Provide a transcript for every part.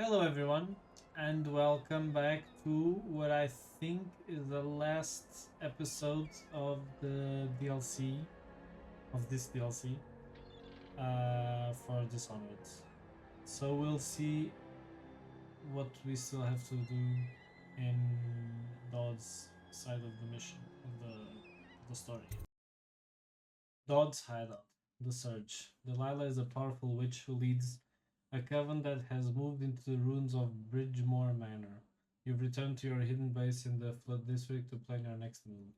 Hello everyone, and welcome back to what I think is the last episode of the DLC, of this DLC, for Dishonored. So we'll see what we still have to do in Dodd's side of the mission, of the story. Dodd's hideout, the Surge. Delilah is a powerful witch who leads a coven that has moved into the ruins of Bridgemore Manor. You've returned to your hidden base in the Flood District to plan your next move.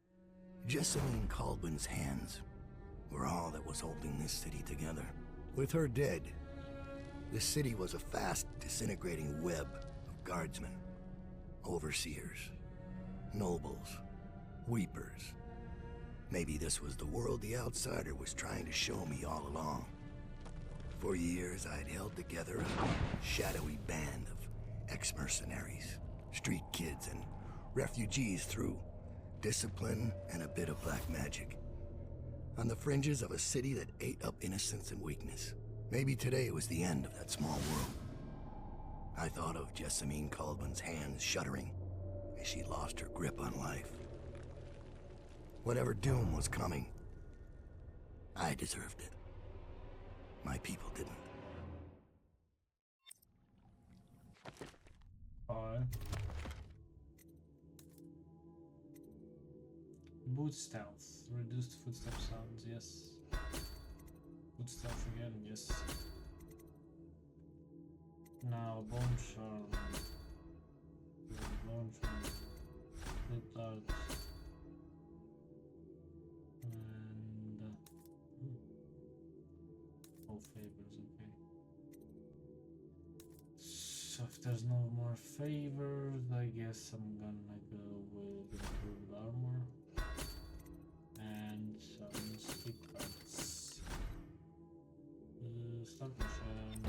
Jessamine Caldwell's hands were all that was holding this city together. With her dead, the city was a fast disintegrating web of guardsmen, overseers, nobles, weepers. Maybe this was the world the outsider was trying to show me all along. For years, I'd held together a shadowy band of ex-mercenaries, street kids, and refugees through discipline and a bit of black magic. On the fringes of a city that ate up innocence and weakness. Maybe today was the end of that small world. I thought of Jessamine Caldwell's hands shuddering as she lost her grip on life. Whatever doom was coming, I deserved it. My people didn't. Alright. Boot stealth. Reduced footstep sounds, yes. Boot stealth again, yes. Now, bone charm. Bone charm. Flip dart. And all favors, okay. So if there's no more favors, I guess I'm gonna go with improved armor and some stick cards. Start mission.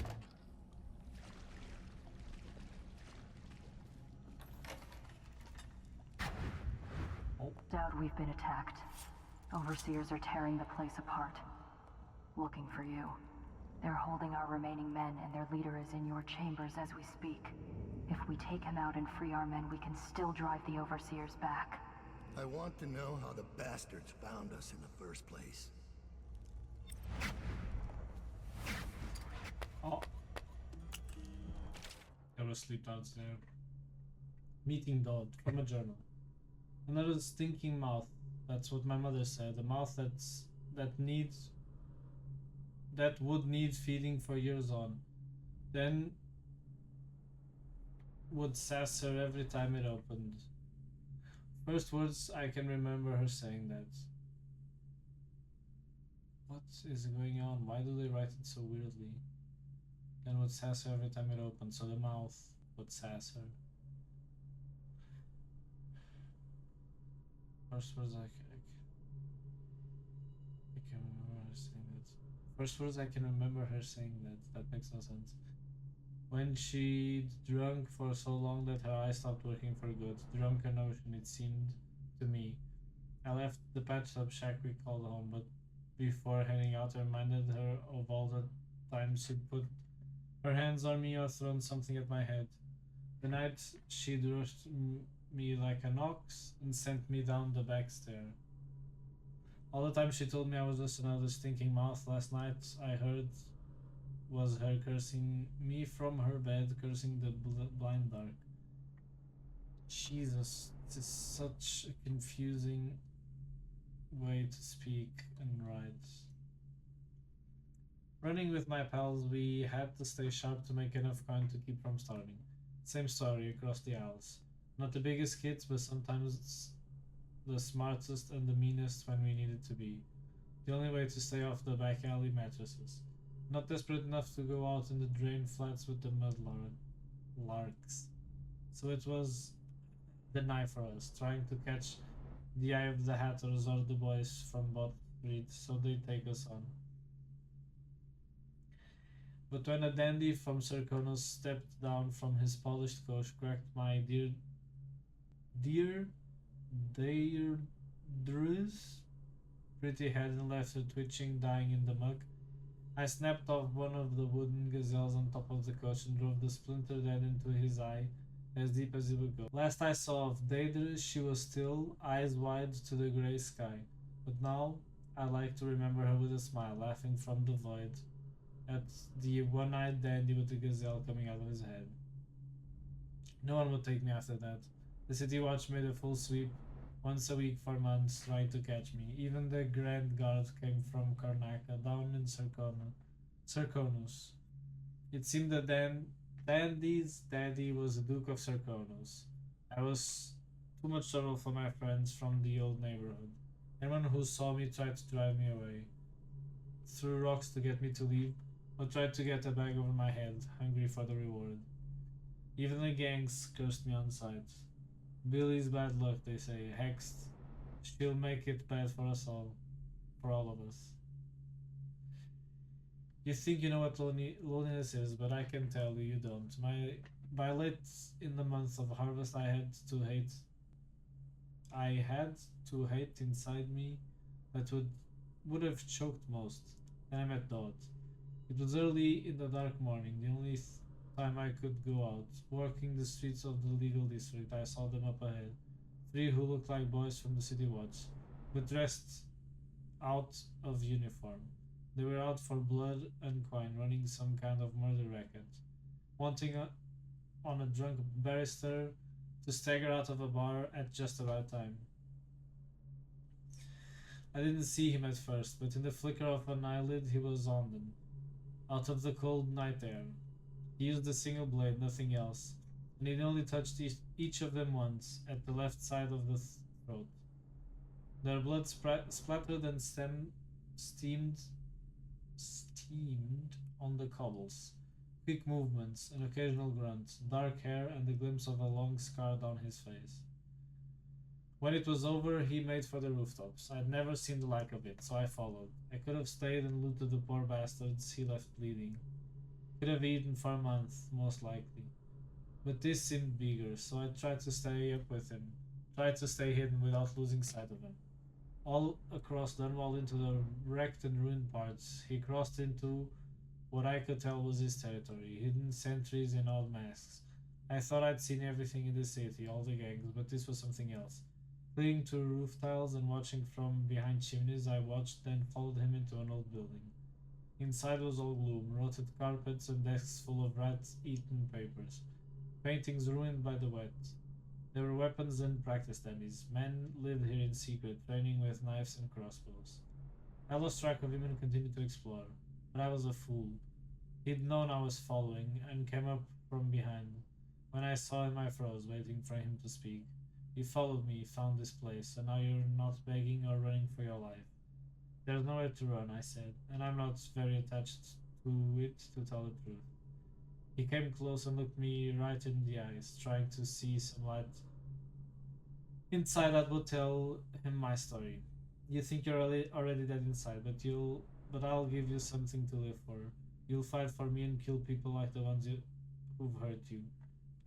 Oh. Doubt we've been attacked. Overseers are tearing the place apart. Looking for you. They're holding our remaining men, and their leader is in your chambers as we speak. If we take him out and free our men, we can still drive the Overseers back. I want to know how the bastards found us in the first place. Oh. There was sleep dogs there. Meeting Dodd from a journal. Another stinking mouth. That's what my mother said. A mouth that would need feeding for years on. Then would sass her every time it opened. First words I can remember her saying that. What is going on? Why do they write it so weirdly? Then would sass her every time it opened, so the mouth would sass her. First words I can remember her saying that. First words I can remember her saying that. That makes no sense. When she'd drunk for so long that her eyes stopped working for good. Drunken notion, it seemed to me. I left the patched up shack we called home, but before heading out I reminded her of all the times she'd put her hands on me or thrown something at my head. The night she'd rushed me like an ox and sent me down the back stair. All the time she told me I was just another stinking mouth. Last night I heard was her cursing me from her bed, cursing the blind dark. Jesus, this is such a confusing way to speak and write. Running with my pals, we had to stay sharp to make enough coin to keep from starving. Same story across the aisles. Not the biggest kids, but sometimes the smartest and the meanest when we needed to be. The only way to stay off the back alley mattresses. Not desperate enough to go out in the drain flats with the mud larks. So it was the knife for us, trying to catch the eye of the Hatters or the boys from Bot Street so they take us on. But when a dandy from Sir Konos stepped down from his polished coach, cracked my Deirdre's pretty head and left her twitching, dying in the muck, I snapped off one of the wooden gazelles on top of the coach and drove the splintered head into his eye, as deep as it would go. Last I saw of Daedra, she was still, eyes wide to the grey sky. But now, I like to remember her with a smile, laughing from the void at the one-eyed dandy with the gazelle coming out of his head. No one would take me after that. The city watch made a full sweep once a week for months, trying to catch me. Even the Grand Guard came from Karnaca, down in Serkonus. It seemed that Dandy's daddy was the Duke of Serkonus. I was too much trouble for my friends from the old neighborhood. Anyone who saw me tried to drive me away, threw rocks to get me to leave, or tried to get a bag over my head, hungry for the reward. Even the gangs cursed me on sight. Billy's bad luck, they say. Hexed. She'll make it bad for us all. For all of us. You think you know what loneliness is, but I can tell you you don't. By late in the month of harvest, I had to hate inside me that would have choked most. Then I met Dodd. It was early in the dark morning, the only time I could go out. Walking the streets of the legal district, I saw them up ahead. 3 who looked like boys from the city watch, but dressed out of uniform. They were out for blood and coin, running some kind of murder racket. Wanting on a drunk barrister to stagger out of a bar at just the right time. I didn't see him at first, but in the flicker of an eyelid he was on them, out of the cold night air. He used a single blade, nothing else, and he only touched each of them once, at the left side of the throat. Their blood splattered and steamed on the cobbles. Quick movements, an occasional grunt, dark hair, and the glimpse of a long scar down his face. When it was over, he made for the rooftops. I'd never seen the like of it, so I followed. I could have stayed and looted the poor bastards he left bleeding. Could have eaten for a month, most likely. But this seemed bigger, so I tried to stay up with him. Tried to stay hidden without losing sight of him. All across Dunwall into the wrecked and ruined parts, he crossed into what I could tell was his territory, hidden sentries in odd masks. I thought I'd seen everything in the city, all the gangs, but this was something else. Clinging to roof tiles and watching from behind chimneys, I watched, then followed him into an old building. Inside was all gloom, rotted carpets and desks full of rat-eaten papers, paintings ruined by the wet. There were weapons and practice dummies. Men lived here in secret, training with knives and crossbows. I lost track of him and continued to explore, but I was a fool. He'd known I was following, and came up from behind. When I saw him, I froze, waiting for him to speak. You followed me, found this place, and now you're not begging or running for your life. There's nowhere to run, I said, and I'm not very attached to it, to tell the truth. He came close and looked me right in the eyes, trying to see some light inside that would tell him my story. You think you're already dead inside, but I'll give you something to live for. You'll fight for me and kill people like the ones who've hurt you.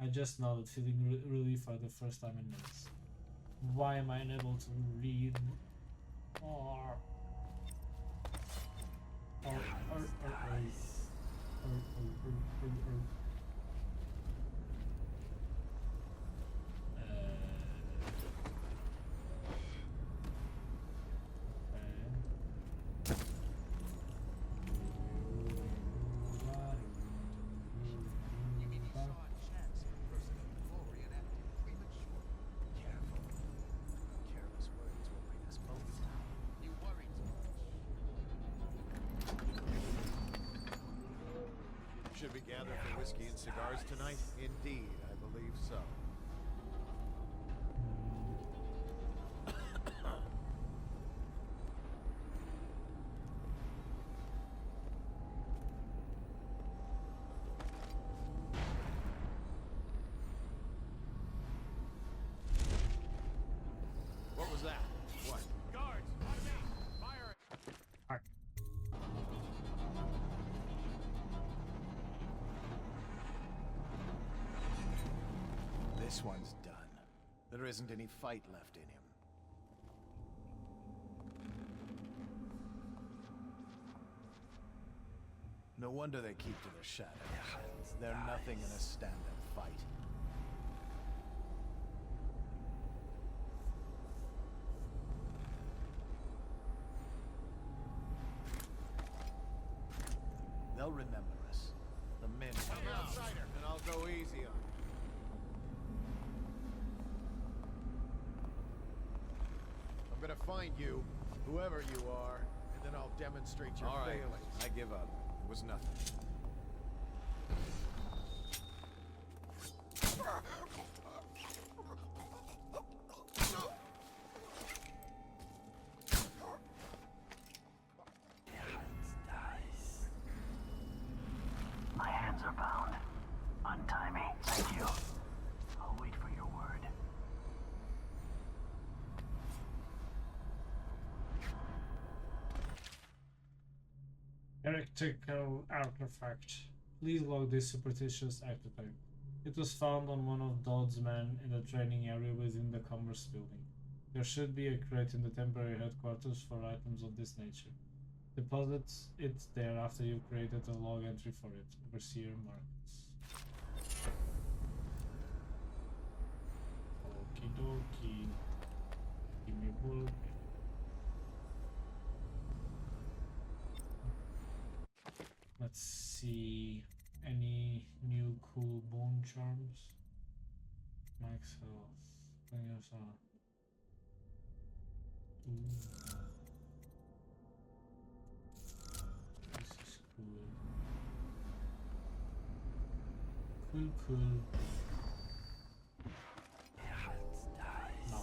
I just nodded, feeling relief for the first time in months. Why am I unable to read? Should we gather for whiskey and cigars tonight? Indeed, I believe so. What was that? What? Guards! On me! Fire! Hark. This one's done. There isn't any fight left in him. No wonder they keep to their shadows. They're nothing in a stand-up fight. They'll remember us. The men. I'm an outsider, and I'll go easy on you. I'm gonna find you, whoever you are, and then I'll demonstrate your failings. I give up. It was nothing. My hands are bound. Untie me. Thank you. I'll wait for your word. Heretical artifact. Please log this superstitious artifact. It was found on one of Dodd's men in the training area within the commerce building. There should be a crate in the temporary headquarters for items of this nature. Deposit it there after you've created a log entry for it. Overseer Marcus. Okie dokie. Give me a book. Let's see. Any new cool bone charms? Max health. Bring us on. This is cool. Cool. No.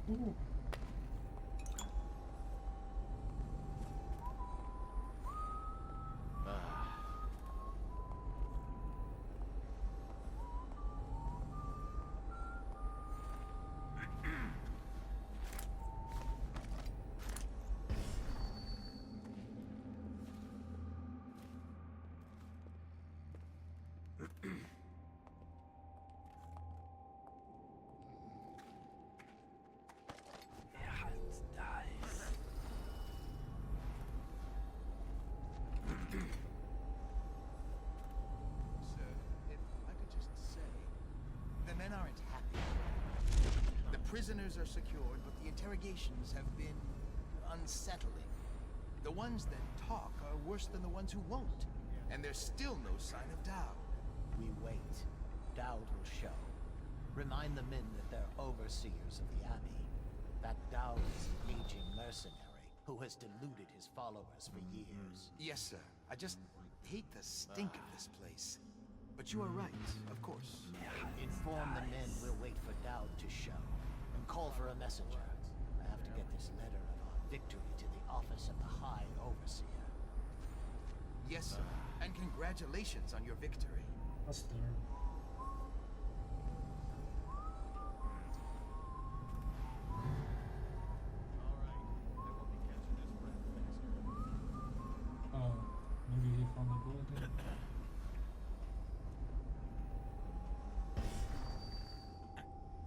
Ooh. Prisoners are secured, but the interrogations have been unsettling. The ones that talk are worse than the ones who won't. And there's still no sign of Dowd. We wait. Dowd will show. Remind the men that they're overseers of the Abbey. That Dowd is an aging mercenary who has deluded his followers for years. Yes, sir. I just hate the stink of this place. But you are right, of course. Inform the men we'll wait for Dowd to show. And call for a messenger. I have to get this letter of our victory to the office of the High Overseer. Yes, sir. And congratulations on your victory. Master. Oh, maybe he found the gold there.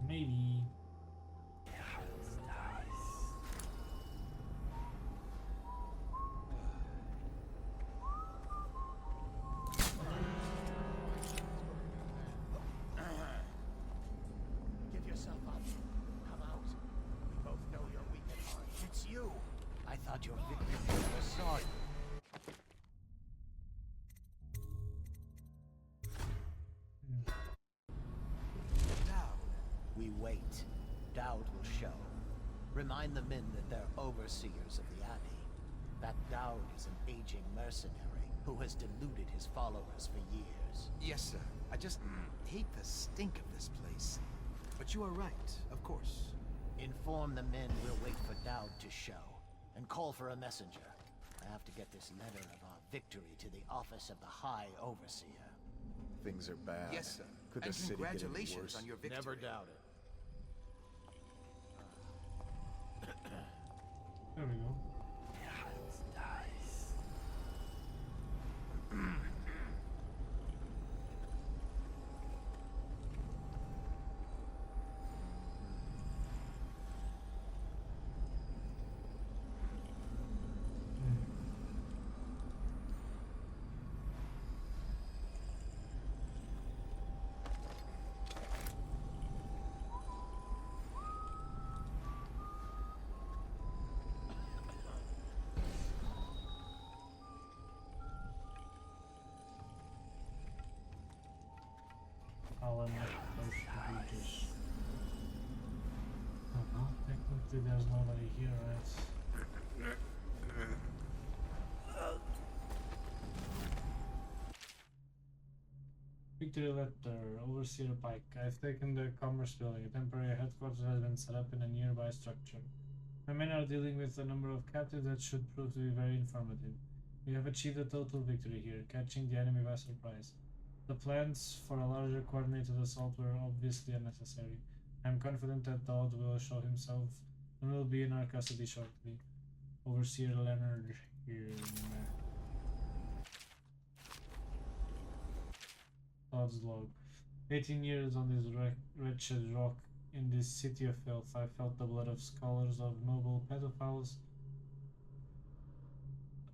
Maybe. Give yourself up. Come out. We both know you're weak at heart. It's you. I thought your victim never saw you. Dowd. We wait. Dowd will show. Remind the men that they're overseers of the Abbey. That Dowd is an aging mercenary who has deluded his followers for years. orders. Yes, sir. I just hate the stink of this place. But you are right, of course. Inform the men we'll wait for Dowd to show, and call for a messenger. I have to get this letter of our victory to the office of the High Overseer. Things are bad. Yes, sir. Could the And city get any congratulations worse? on your victory. Never doubt it. There we go. I'll unlock those computers. Oh, well, technically there's nobody here, right? Victory letter, Overseer Pike. I've taken the Commerce Building. A temporary headquarters has been set up in a nearby structure. My men are dealing with a number of captives that should prove to be very informative. We have achieved a total victory here, catching the enemy by surprise. The plans for a larger coordinated assault were obviously unnecessary. I am confident that Dodd will show himself and will be in our custody shortly. Overseer Leonard here. Dodd's log. 18 years on this wretched rock in this city of filth. I felt the blood of scholars, of noble pedophiles.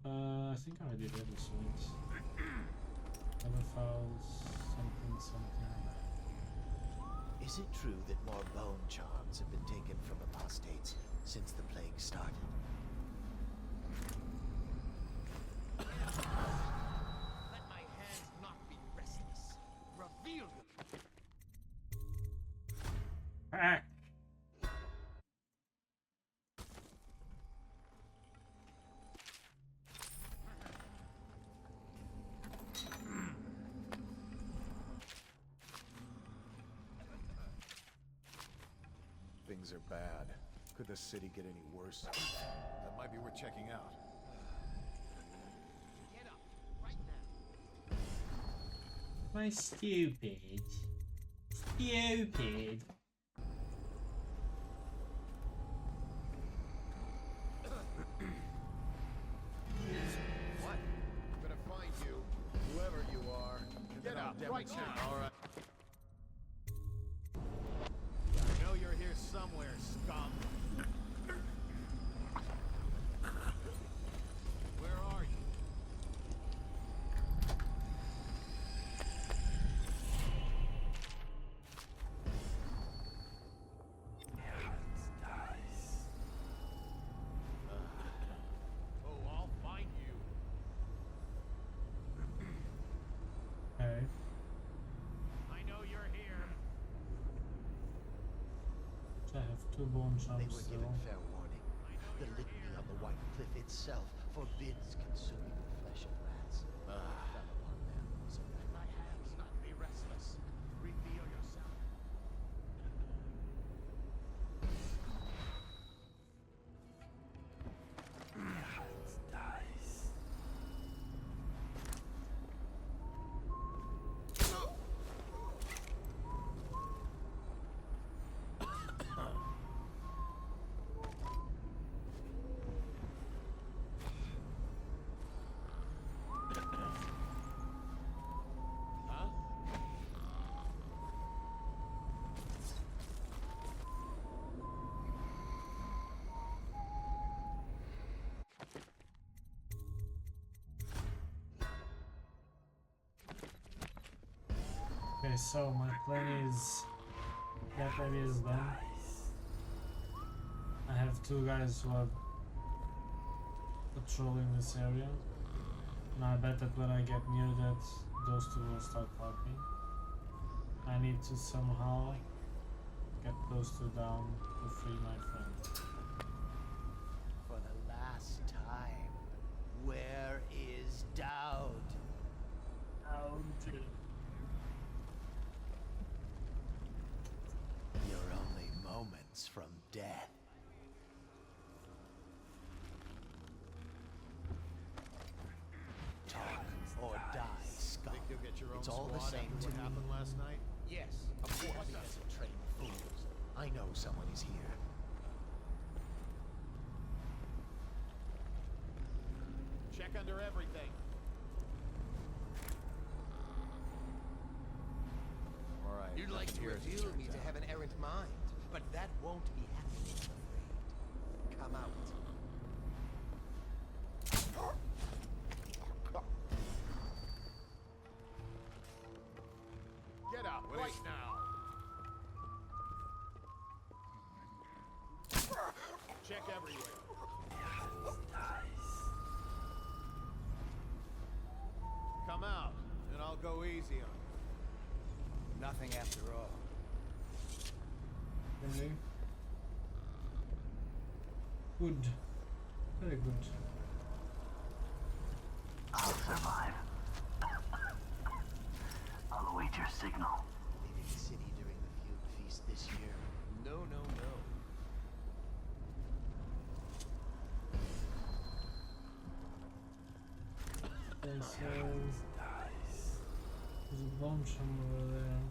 I think I already read this one. Pedophiles, something. Is it true that more bone charms have been taken from apostates since the plague started? Let my hands not be restless. Reveal Back! Things are bad. Could the city get any worse? That might be worth checking out. Get up, right now. My stupid. What? I'm gonna find you, whoever you are, and then I'll demonstrate. All right. I know you're here somewhere, scum. Where are you? Oh, I'll find you. Okay. I know you're here. So I have 2 bone They chunks were still. given fair warning. The litany on the White Cliff itself forbids consuming the flesh of rats. Fell upon them, so Let my hands not be restless. Reveal yourself. Huh? Okay, so my plan is that area is done. I have 2 guys who are patrolling this area. And I bet that when I get near that, those 2 will start talking. I need to somehow get those 2 down to free my friend. for the last time, where is Dowd? deliverance from death. Talk or die, scum. Think you'll get your own It's all the squad same after to what me. happened last night? Yes, of course he doesn't train fools. I know someone is here. Check under everything. All right. You'd like to reveal me to have an errant mind, but that won't be happening, I'm afraid. Come out. Get out right now. Check everywhere. Come out, and I'll go easy on you. Nothing after all. Okay. Good. Very good. I'll survive. I'll await your signal. Leaving the city during the feud feast this year. No, no, no. There's a bomb somewhere over there.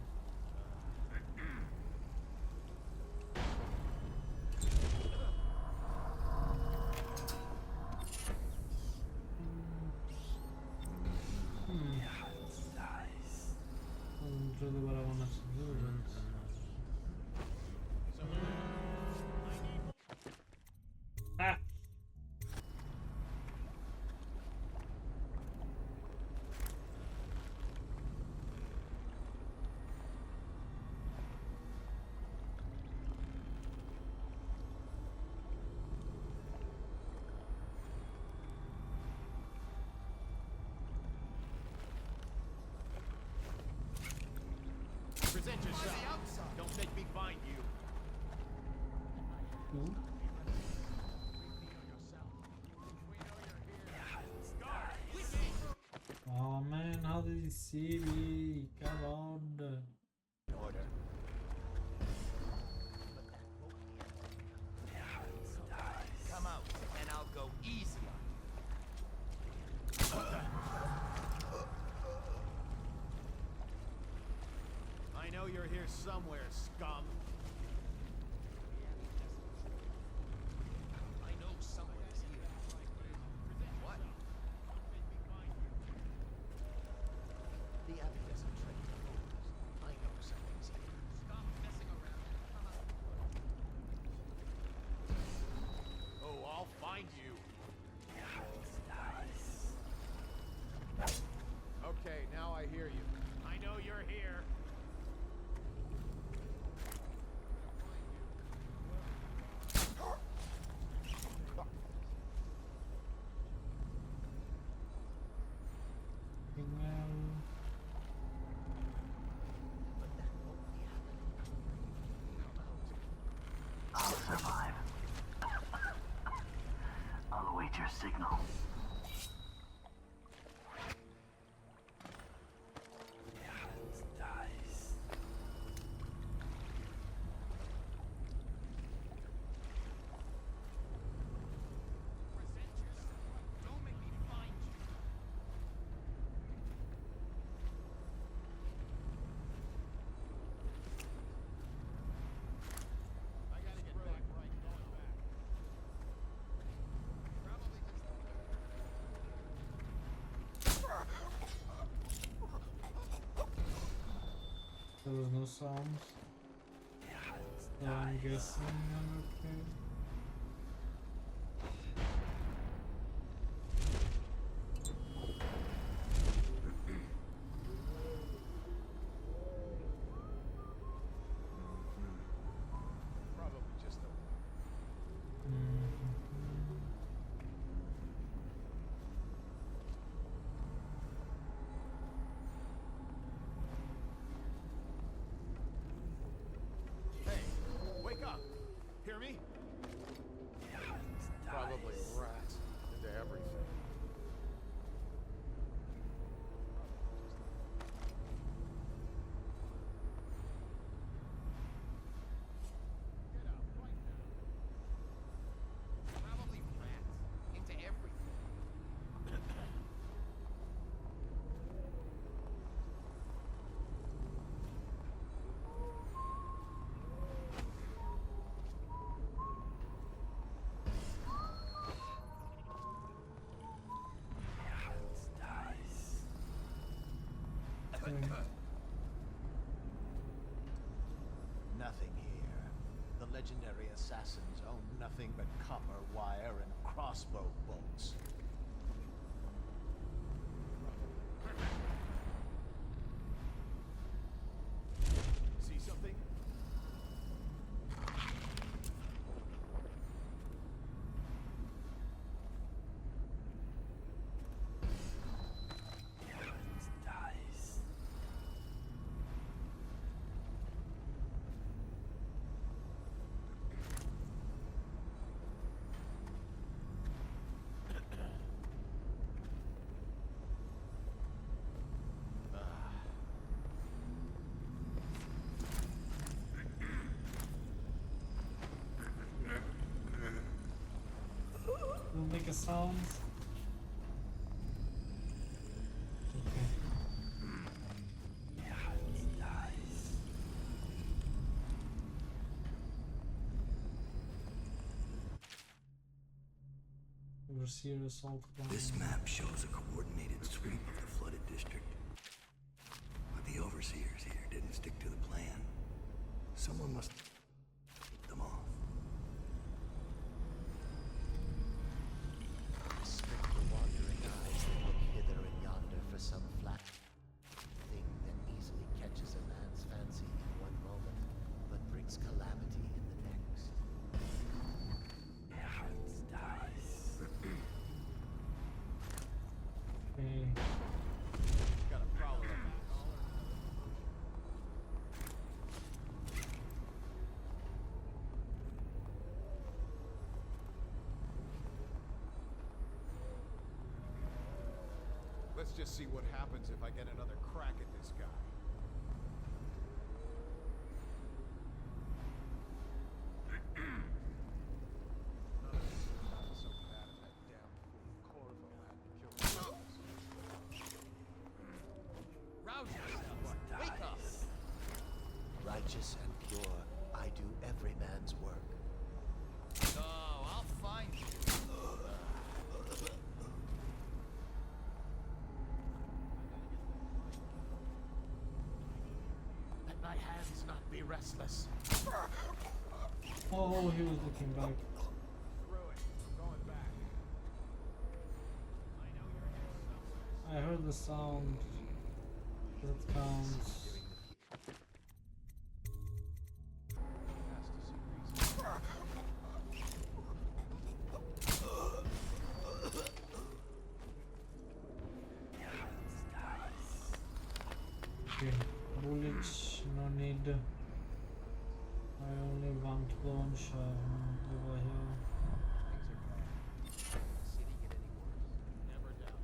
Wasn't really what I wanted to do, but... Ah! Present yourself. Don't make me find you. Cool. Oh man, how did he see me? Come on. Order. Come out, and I'll go easy on I know you're here somewhere, scum. I know someone is here. What? The Abbey doesn't train fools. I know someone's here. Stop messing around. Come out. Oh, I'll find you. Okay, now I hear you. I know you're here. I'll survive. I'll await your signal. Don't make me find you. I gotta get back right, going back. Probably just There was no sounds. So I'm guessing I'm okay. Probably just a... Hey, wake up! Hear me? Probably rats into everything. Get out. Nothing here. The legendary assassins own nothing but copper wire and crossbow bolts. See something? Don't make a sound. Okay. Overseer assault. This map shows a coordinated sweep of the flooded district. But the overseers here didn't stick to the plan. Someone must keep them off. Restrict the wandering eyes that look hither and yonder for some flat thing that easily catches a man's fancy in one moment, but brings calamity in the next. Okay. Got a problem. Let's just see what happens if I get another crack at this guy. Not so bad as that damn Corvo had killed us. Rouse yourselves. Wake up. Righteous and pure, I do every man's work. Oh, I'll find you. Let my hands not be restless. Oh, he was looking back. Screw it. I'm going back. I know you're here somewhere. I heard the sound. That counts. Has to see reason. Okay, bullets, no need. I only want launch over here. Things are bad. Can the city get any worse? Never doubt.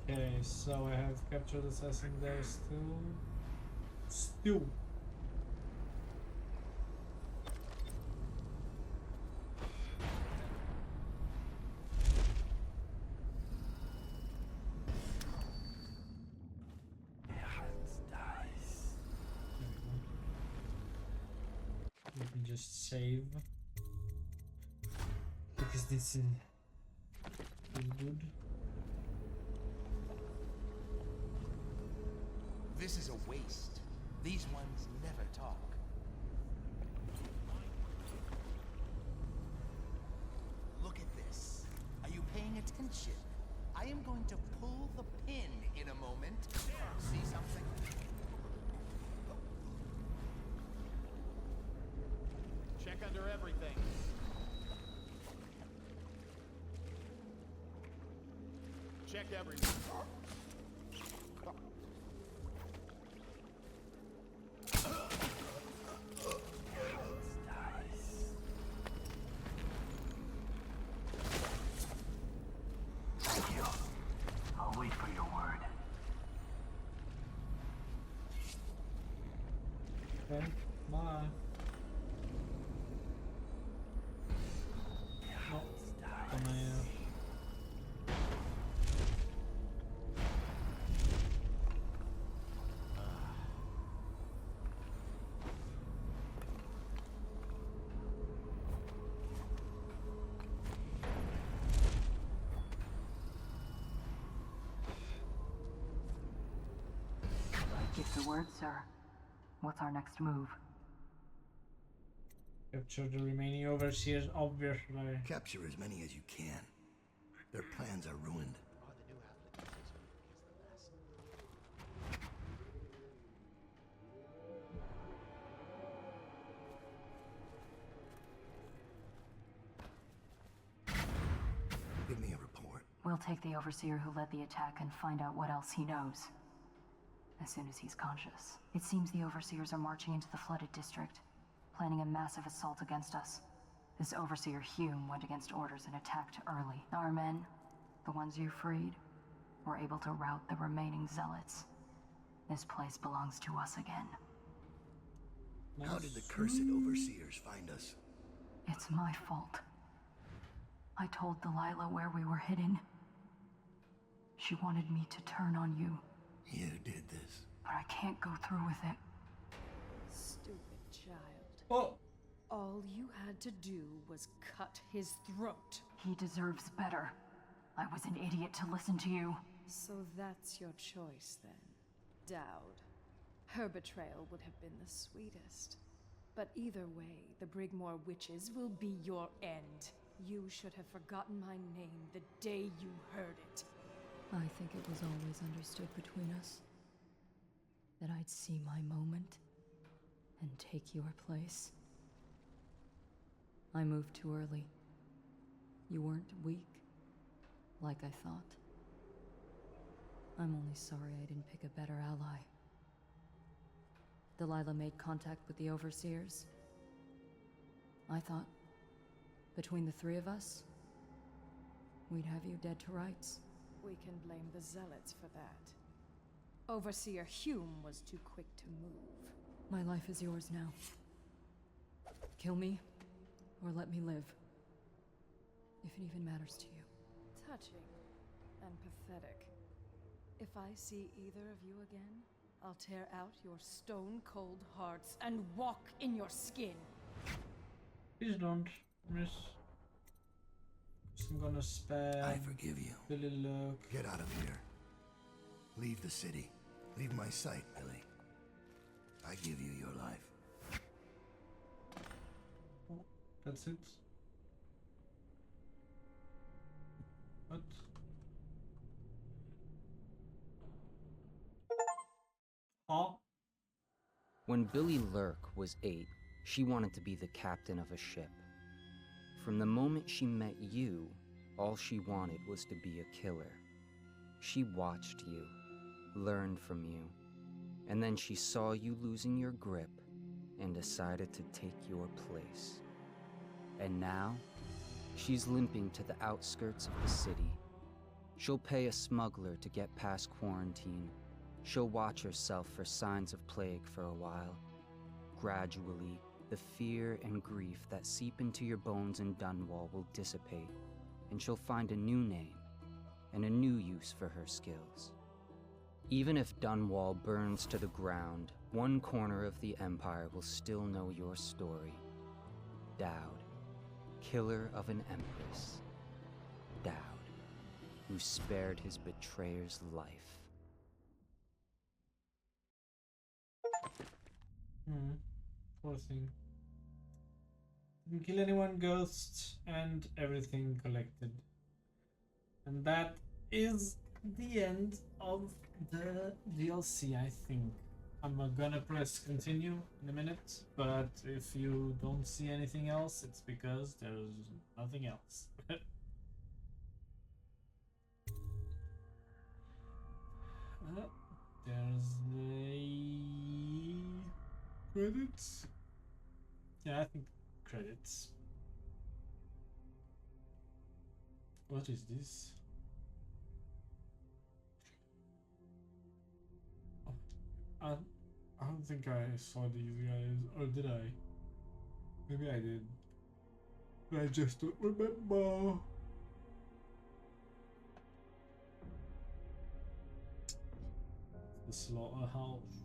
Okay, so I have captured assassin there still. Still. Let me just save because this is good. This is a waste. These ones never talk. Look at this. Are you paying attention? I am going to pull the pin in a moment. See something? Check under everything. Check everything. Thank you. I'll wait for your word. Okay, bye. No, come here. Keep the word, sir. What's our next move? Capture the remaining overseers, obviously. Capture as many as you can. Their plans are ruined. Give me a report. We'll take the overseer who led the attack and find out what else he knows. As soon as he's conscious. It seems the overseers are marching into the flooded district, planning a massive assault against us. This overseer Hume went against orders and attacked early. Our men, the ones you freed, were able to rout the remaining zealots. This place belongs to us again. How did the cursed overseers find us? It's my fault. I told Delilah where we were hidden. She wanted me to turn on you. You did this. But I can't go through with it. Stupid child. Oh! All you had to do was cut his throat. He deserves better. I was an idiot to listen to you. So that's your choice then, Dowd. Her betrayal would have been the sweetest. But either way, the Brigmore witches will be your end. You should have forgotten my name the day you heard it. I think it was always understood between us that I'd see my moment and take your place. I moved too early. You weren't weak, like I thought. I'm only sorry I didn't pick a better ally. Delilah made contact with the overseers. I thought, between the three of us, we'd have you dead to rights. We can blame the zealots for that. Overseer Hume was too quick to move. My life is yours now. Kill me, or let me live. If it even matters to you. Touching and pathetic. If I see either of you again, I'll tear out your stone-cold hearts and walk in your skin. Please don't, miss. I'm gonna spare. I forgive you. Billy look. Get out of here. Leave the city. Leave my sight, Billy. I give you your life. Oh, that's it. What? Oh. When Billy Lurk was 8, she wanted to be the captain of a ship. From the moment she met you, all she wanted was to be a killer. She watched you, learned from you, and then she saw you losing your grip and decided to take your place. And now, she's limping to the outskirts of the city. She'll pay a smuggler to get past quarantine. She'll watch herself for signs of plague for a while. Gradually, the fear and grief that seep into your bones in Dunwall will dissipate, and she'll find a new name and a new use for her skills. Even if Dunwall burns to the ground, one corner of the Empire will still know your story. Dowd, killer of an empress. Dowd, who spared his betrayer's life. Poor thing. Didn't kill anyone, ghosts, and everything collected. And that is the end of the DLC, I think. I'm gonna press continue in a minute, but if you don't see anything else, it's because there's nothing else. There's the credits. Yeah, I think credits. What is this? Oh, I don't think I saw these guys, or did I? Maybe I did. I just don't remember. The slaughterhouse.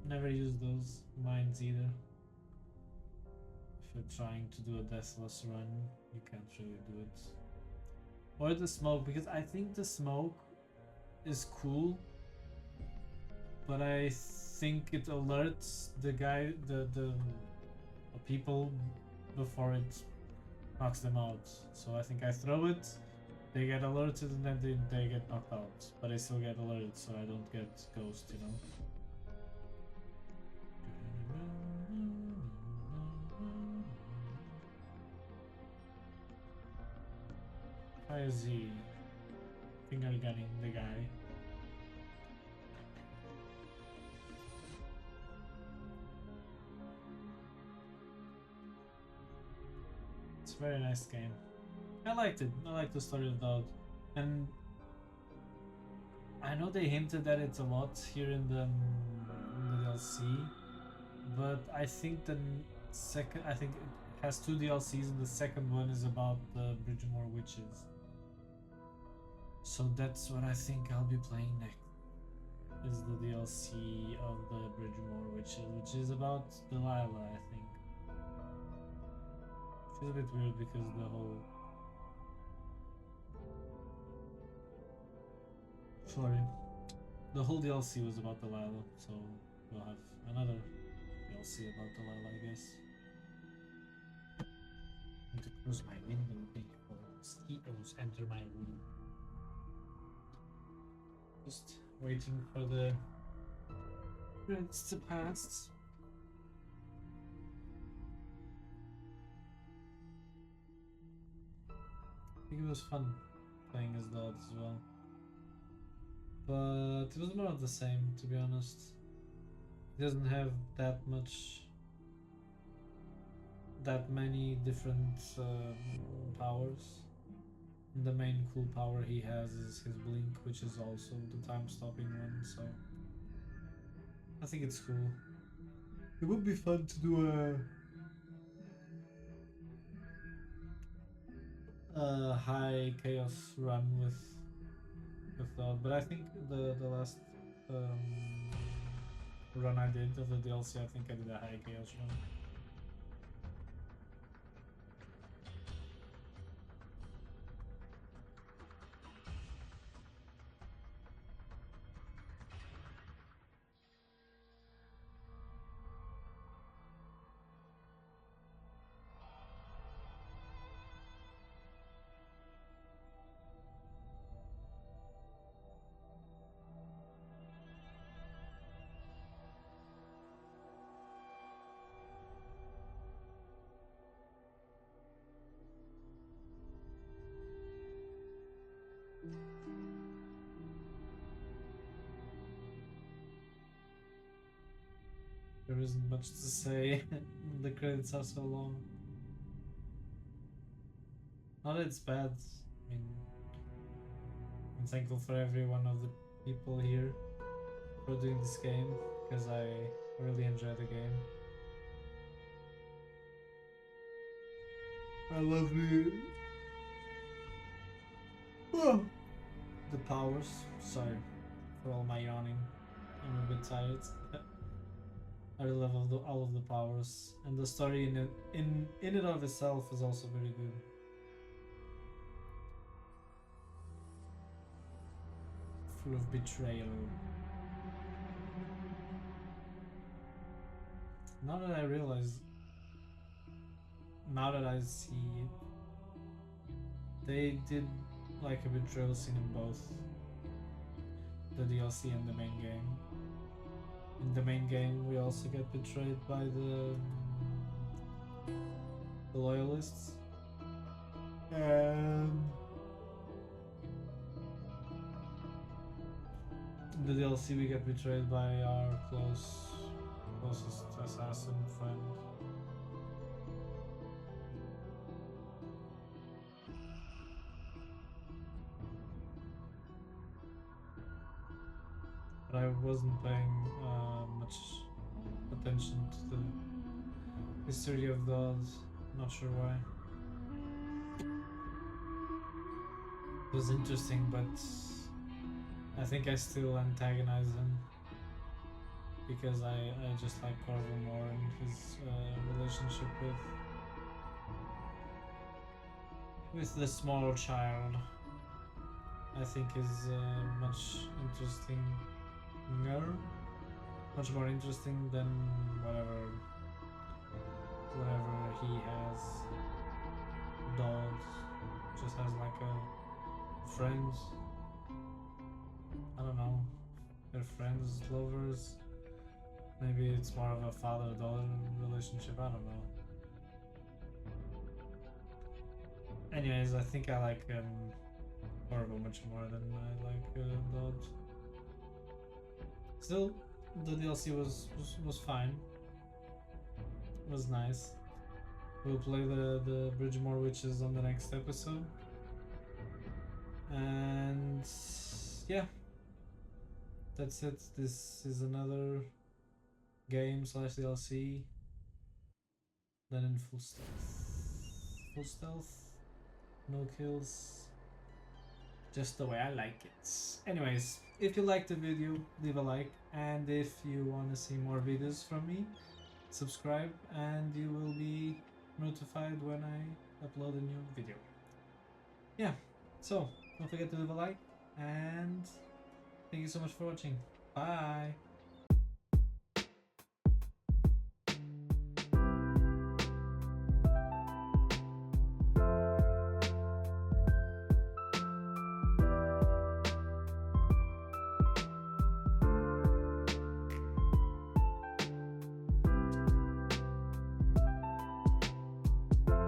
Never use those mines either. If you're trying to do a deathless run, you can't really do it. Or the smoke, because I think the smoke is cool, but I think it alerts the guy, the people before it knocks them out. So I think I throw it, they get alerted, and then they get knocked out. But I still get alerted, so I don't get ghost, you know? Why is he finger gunning the guy? It's a very nice game. I liked it. I liked the story of Dog, and I know they hinted at it a lot here in the DLC, but I think I think it has 2 DLCs, and the second one is about the Bridgemore witches. So that's what I think I'll be playing next. Is the DLC of the Bridgemore witches, which is about Delilah, I think. Which is a bit weird because the whole DLC was about Delilah, so we'll have another DLC about Delilah, I guess. I need to close my window before mosquitoes enter my room. Just waiting for the credits to pass. I think it was fun playing as Dodd as well. But it was more of the same, to be honest. It doesn't have that many different powers. And the main cool power he has is his blink, which is also the time-stopping one, so I think it's cool. It would be fun to do a high chaos run with that, but I think the last run I did of the DLC, I think I did a high chaos run. There isn't much to say. The credits are so long. Not that it's bad. I mean, I'm thankful for every one of the people here for doing this game, because I really enjoy the game. I love the powers. Sorry for all my yawning. I'm a bit tired. I really love all of the powers, and the story in it of itself is also very good. Full of betrayal. Now that I realize, now that I see it, they did like a betrayal scene in both the DLC and the main game. In the main game, we also get betrayed by the loyalists, and in the DLC we get betrayed by our closest assassin friend. But I wasn't paying much attention to the history of Dodds. Not sure why. It was interesting, but I think I still antagonize him because I just like Corvo more and his relationship with the small child. I think is much interesting. much more interesting than whatever he has. Dogs just has like a friends. I don't know. They're friends, lovers. Maybe it's more of a father-daughter relationship. I don't know. Anyways, I think I like Corvo much more than I like Dodge. Still, the DLC was fine. It was nice. We'll play the Bridgemore Witches on the next episode. And yeah, that's it. This is another game / DLC done in full stealth. Full stealth, no kills, just the way I like it. Anyways, if you liked the video, leave a like, and if you want to see more videos from me, subscribe and you will be notified when I upload a new video. Yeah, so don't forget to leave a like, and thank you so much for watching. Bye!